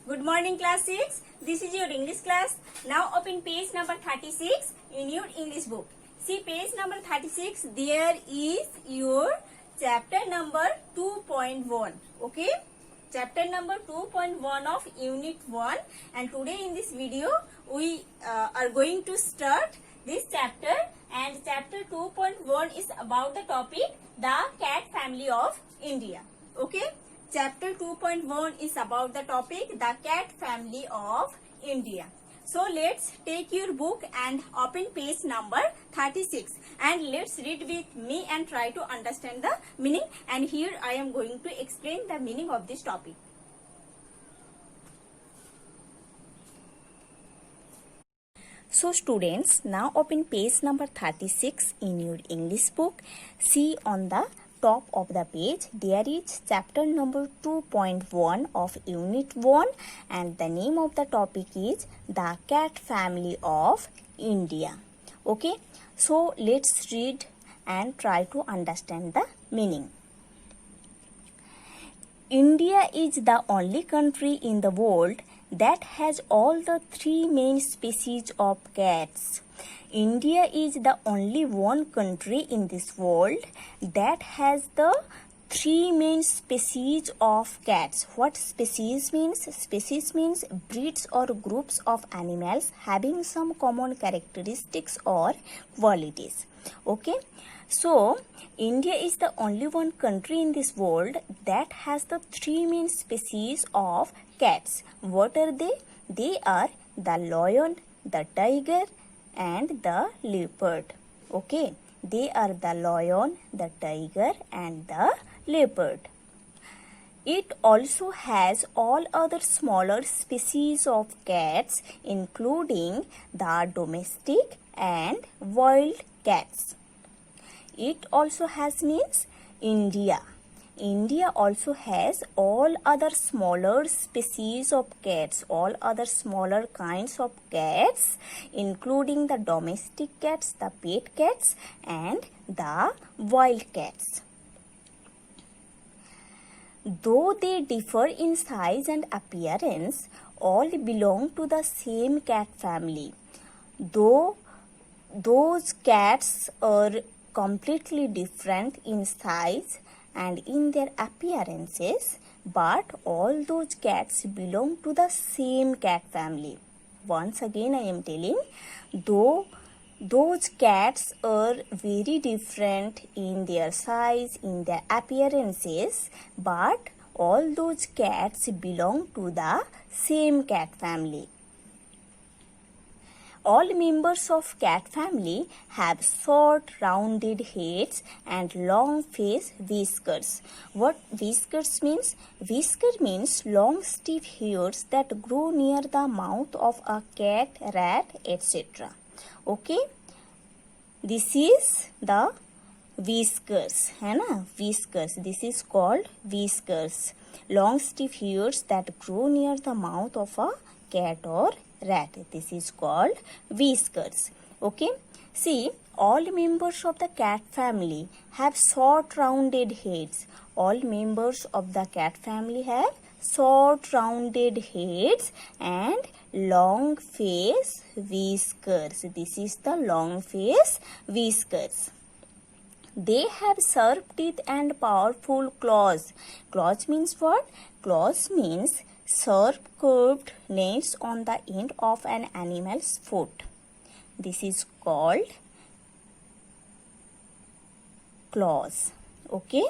Good morning class 6. This is your English class. Now open page number 36 in your English book. See page number 36. There is your chapter number 2.1. Okay. Chapter number 2.1 of unit 1. And today in this video we are going to start this chapter. And chapter 2.1 is about the topic the cat family of India. Okay. Chapter 2.1 is about the topic the cat family of India. So let's take your book and open page number 36 and let's read with me and try to understand the meaning, and here I am going to explain the meaning of this topic. So students, now open page number 36 in your English book. See on the top of the page there is chapter number 2.1 of unit 1 and the name of the topic is the cat family of India. Okay, so let's read and try to understand the meaning. India is the only country in the world that has all the three main species of cats. India is the only one country in this world that has the three main species of cats. What species means? Species means breeds or groups of animals having some common characteristics or qualities. Okay, so India is the only one country in this world that has the three main species of cats. What are they? They are the lion, the tiger, and the leopard. Okay, they are the lion, the tiger, and the leopard. It also has all other smaller species of cats, including the domestic and wild cats. It also has means India. India also has all other smaller species of cats, all other smaller kinds of cats, including the domestic cats, the pet cats, and the wild cats. Though they differ in size and appearance, all belong to the same cat family. Though those cats are completely different in size and in their appearances, but all those cats belong to the same cat family. Once again I am telling, though those cats are very different in their size, in their appearances, but all those cats belong to the same cat family. All members of cat family have short rounded heads and long face whiskers. What whiskers means? Whisker means long stiff hairs that grow near the mouth of a cat, rat, etc. Okay, this is the whiskers, है ना? Whiskers. This is called whiskers. Long stiff hairs that grow near the mouth of a cat or rat. This is called whiskers. Okay, see, all members of the cat family have short rounded heads. All members of the cat family have short rounded heads and long face whiskers. This is the long face whiskers. They have sharp teeth and powerful claws. Claws means what? Claws means sharp curved nails on the end of an animal's foot. This is called claws. Okay,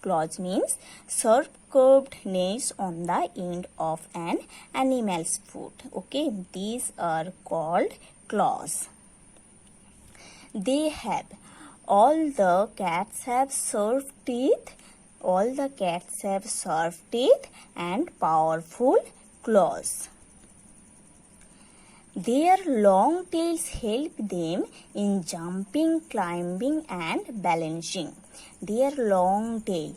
claws means sharp curved nails on the end of an animal's foot. Okay, these are called claws. They have, all the cats have sharp teeth. All the cats have sharp teeth and powerful claws. Their long tails help them in jumping, climbing, and balancing. Their long tail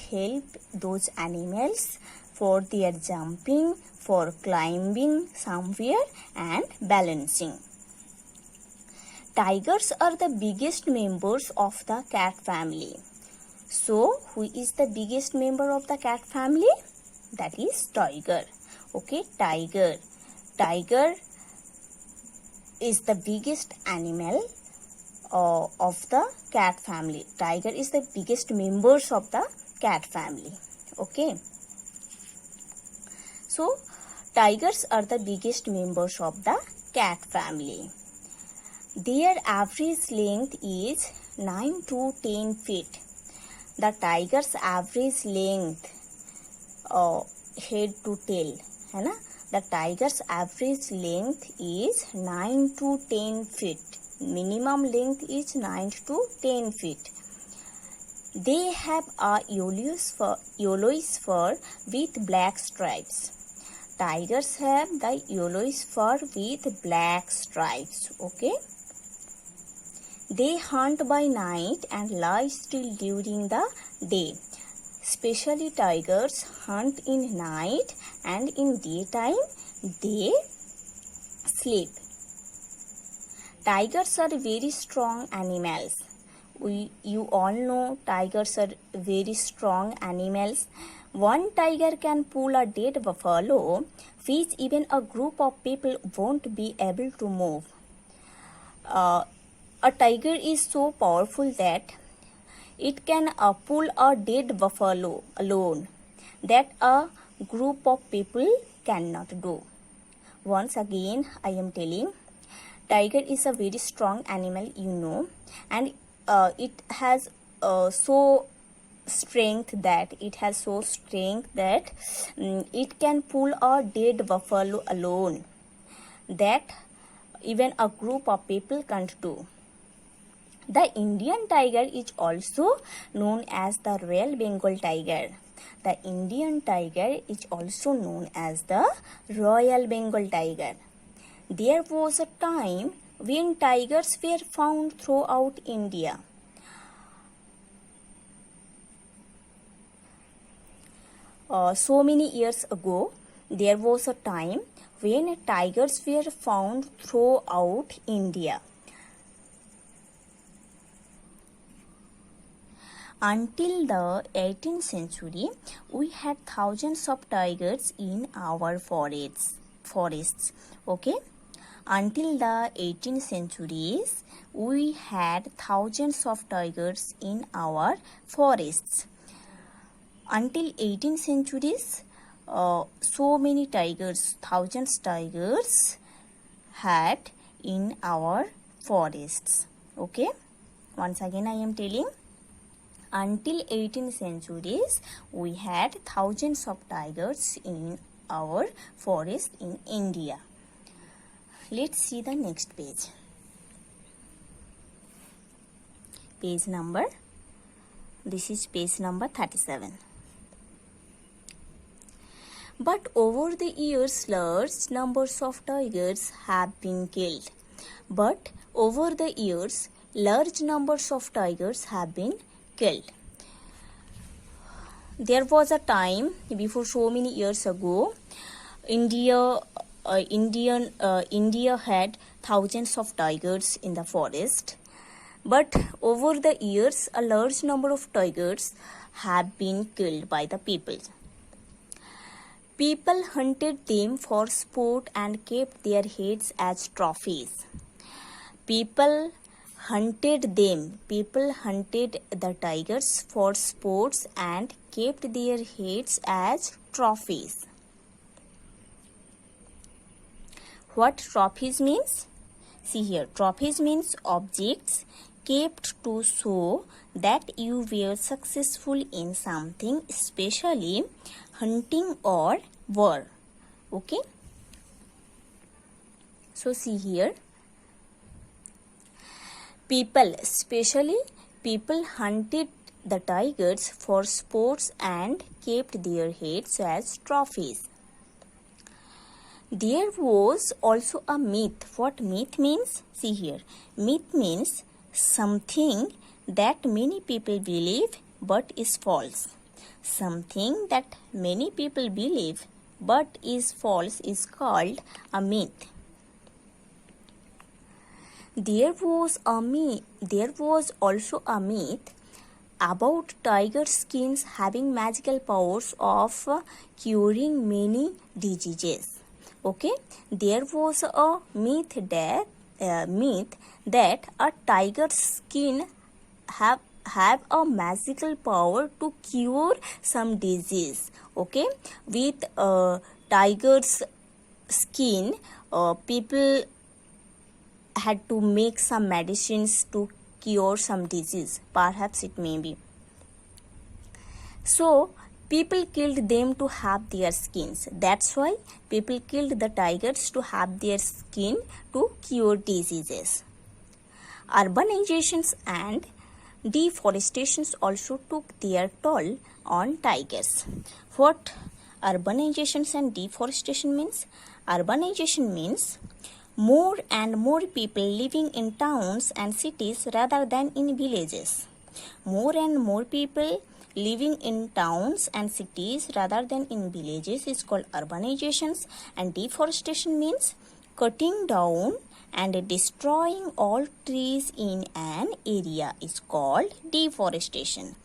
help those animals for their jumping, for climbing somewhere, and balancing. Tigers are the biggest members of the cat family. So, who is the biggest member of the cat family? that is tiger. Okay, tiger is the biggest animal of the cat family. Tiger is the biggest members of the cat family. Okay, so tigers are the biggest members of the cat family. Their average length is 9 to 10 feet. The tiger's average length head to tail है ना, the tiger's average length is 9 to 10 feet. Minimum length is 9 to 10 feet. They have a yellowish fur with black stripes. Tigers have the yellowish fur with black stripes. Okay. They hunt by night and lie still during the day. Especially tigers hunt in night and in daytime they sleep. Tigers are very strong animals. You all know tigers are very strong animals. One tiger can pull a dead buffalo, which even a group of people won't be able to move. A tiger is so powerful that it can pull a dead buffalo alone, that a group of people cannot do. Once again, I am telling, tiger is a very strong animal, you know, and it has so strength that it can pull a dead buffalo alone, that even a group of people can't do. The Indian tiger is also known as the Royal Bengal tiger. The Indian tiger is also known as the Royal Bengal tiger. There was a time when tigers were found throughout India. So many years ago, there was a time when tigers were found throughout India. Until the 18th century, we had thousands of tigers in our forests. Okay? Until the 18th centuries, we had thousands of tigers in our forests. Until 18th centuries, so many tigers, thousands tigers had in our forests. Okay? Once again I am telling, until 18th centuries, we had thousands of tigers in our forest in India. Let's see the next page. This is page number 37. But over the years, large numbers of tigers have been killed. There was a time before, so many years ago, India had thousands of tigers in the forest. But over the years, a large number of tigers have been killed by the people. People hunted them for sport and kept their heads as trophies. People hunted the tigers for sports and kept their heads as trophies. What trophies means? See here, trophies means objects kept to show that you were successful in something, especially hunting or war. Okay? So see here, people hunted the tigers for sports and kept their heads as trophies. There was also a myth. What myth means? See here, myth means something that many people believe but is false. Something that many people believe but is false is called a myth. There was also a myth about tiger skins having magical powers of curing many diseases. Okay, there was a myth that a tiger skin have a magical power to cure some disease. Okay, with tiger's skin, people had to make some medicines to cure some disease. Perhaps it may be. So people killed them to have their skins. That's why people killed the tigers to have their skin to cure diseases. Urbanizations and deforestations also took their toll on tigers. What urbanizations and deforestation means? Urbanization means more and more people living in towns and cities rather than in villages. More and more people living in towns and cities rather than in villages is called urbanizations, and deforestation means cutting down and destroying all trees in an area is called deforestation.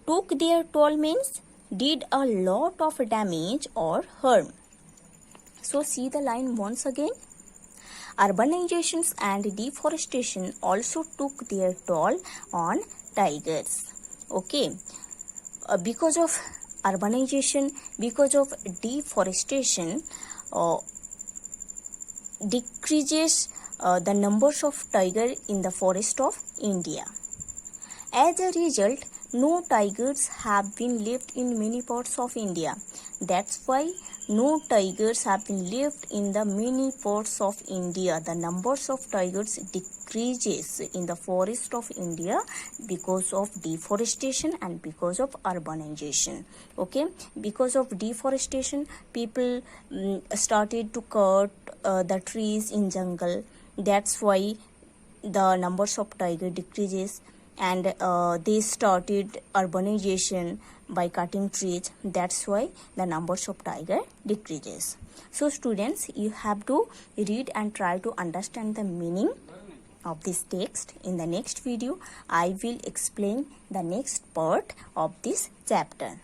Took their toll means did a lot of damage or harm. So see the line once again. Urbanizations and deforestation also took their toll on tigers. Okay, because of urbanization, because of deforestation, decreases the numbers of tiger in the forest of India. As a result, no tigers have been left in many parts of India. That's why no tigers have been left in the many parts of India. The numbers of tigers decreases in the forest of India because of deforestation and because of urbanization. Okay, because of deforestation, people started to cut the trees in jungle. That's why the numbers of tiger decreases, and they started urbanization by cutting trees. That's why the numbers of tiger decreases. So students, you have to read and try to understand the meaning of this text. In the next video, I will explain the next part of this chapter.